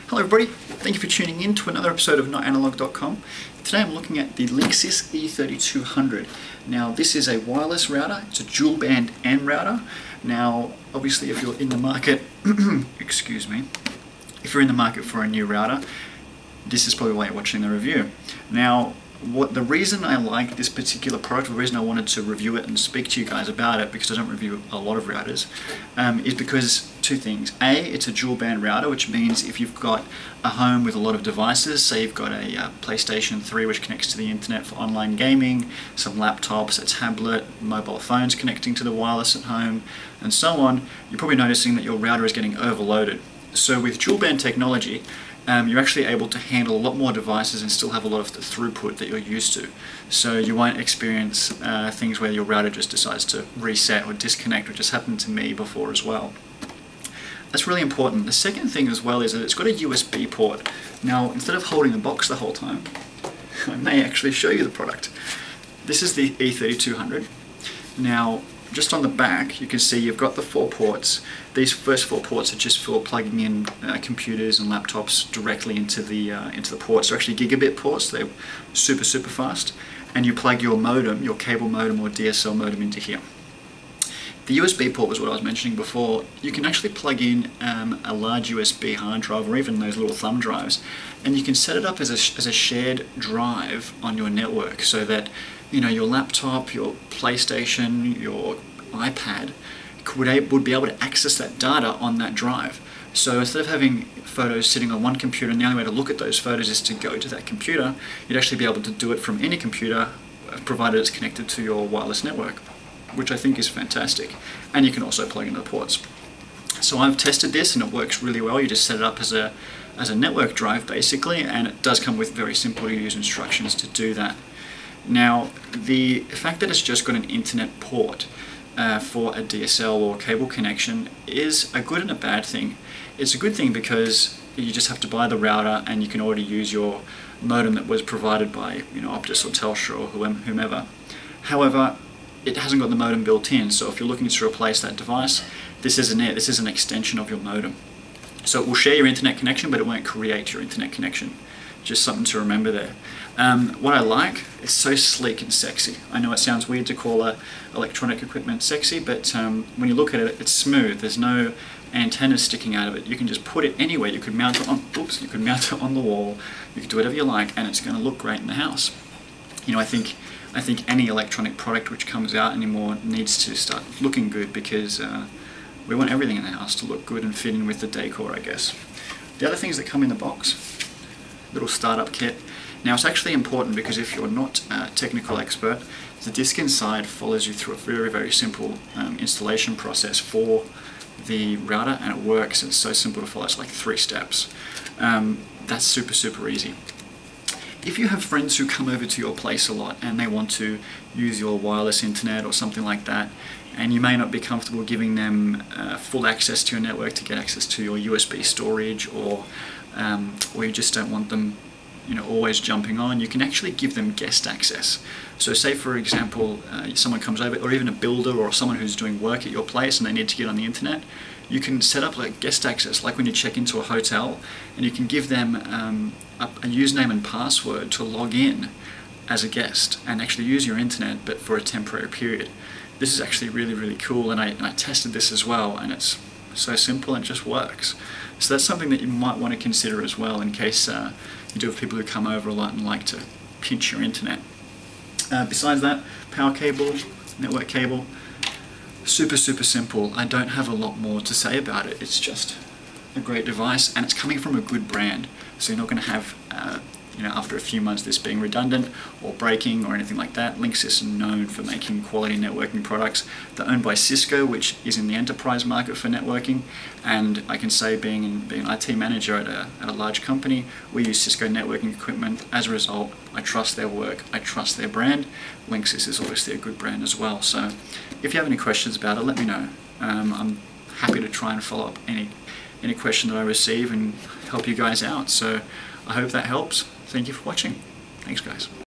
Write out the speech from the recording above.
Hello everybody, thank you for tuning in to another episode of notanalog.com. Today I'm looking at the Linksys E3200. Now this is a wireless router, it's a dual band N router. Now obviously if you're in the market, excuse me, if you're in the market for a new router, this is probably why you're watching the review. Now the reason I like this particular product, the reason I wanted to review it and speak to you guys about it, because I don't review a lot of routers, is because two things. A, it's a dual band router, which means if you've got a home with a lot of devices, say you've got a PlayStation 3 which connects to the internet for online gaming, some laptops, a tablet, mobile phones connecting to the wireless at home, and so on, you're probably noticing that your router is getting overloaded. So with dual band technology, you're actually able to handle a lot more devices and still have a lot of the throughput that you're used to. So you won't experience things where your router just decides to reset or disconnect, which has happened to me before as well. That's really important. The second thing as well is that it's got a USB port. Now, instead of holding the box the whole time, I may actually show you the product. This is the E3200. Now, just on the back, you can see you've got the 4 ports. These first 4 ports are just for plugging in computers and laptops directly into the ports. They're actually gigabit ports. They're super fast. And you plug your modem, your cable modem or DSL modem into here. The USB port was what I was mentioning before. You can actually plug in a large USB hard drive or even those little thumb drives, and you can set it up as a shared drive on your network, so that your laptop, your PlayStation, your iPad would be able to access that data on that drive. So instead of having photos sitting on one computer and the only way to look at those photos is to go to that computer, you'd actually be able to do it from any computer provided it's connected to your wireless network, which I think is fantastic. And you can also plug into the ports. So I've tested this and it works really well. You just set it up as a network drive basically, and it does come with very simple to use instructions to do that. Now, the fact that it's just got an internet port for a DSL or cable connection is a good and a bad thing. It's a good thing because you just have to buy the router and you can already use your modem that was provided by Optus or Telstra or whomever. However, it hasn't got the modem built in, so if you're looking to replace that device, this isn't it. This is an extension of your modem. So it will share your internet connection, but it won't create your internet connection. Just something to remember there. What I like, it's so sleek and sexy. I know it sounds weird to call electronic equipment sexy, but when you look at it, it's smooth. There's no antennas sticking out of it. You can just put it anywhere. You could mount it on, you could mount it on the wall. You could do whatever you like, and it's going to look great in the house. I think any electronic product which comes out anymore needs to start looking good, because we want everything in the house to look good and fit in with the decor, I guess. The other things that come in the box, little startup kit. Now it's actually important because if you're not a technical expert, the disc inside follows you through a very simple installation process for the router, and it works. It's so simple to follow. It's like 3 steps. That's super easy. If you have friends who come over to your place a lot and they want to use your wireless internet or something like that, and you may not be comfortable giving them full access to your network to get access to your USB storage, or you just don't want them always jumping on, you can actually give them guest access. So say for example someone comes over, or even a builder or someone who's doing work at your place and they need to get on the internet, you can set up like guest access, like when you check into a hotel, and you can give them a username and password to log in as a guest and actually use your internet, but for a temporary period. This is actually really cool, and I tested this as well, and it's so simple and it just works. So that's something that you might want to consider as well, in case you do have people who come over a lot and like to pinch your internet. Besides that, power cable, network cable, super simple. I don't have a lot more to say about it. It's just a great device, and it's coming from a good brand, so you're not going to have after a few months this being redundant or breaking or anything like that. Linksys are known for making quality networking products. They're owned by Cisco, which is in the enterprise market for networking, and I can say, being an IT manager at a large company, we use Cisco networking equipment. As a result, I trust their work, I trust their brand. Linksys is obviously a good brand as well. So if you have any questions about it, let me know. I'm happy to try and follow up any question that I receive and help you guys out. So I hope that helps. Thank you for watching. Thanks guys.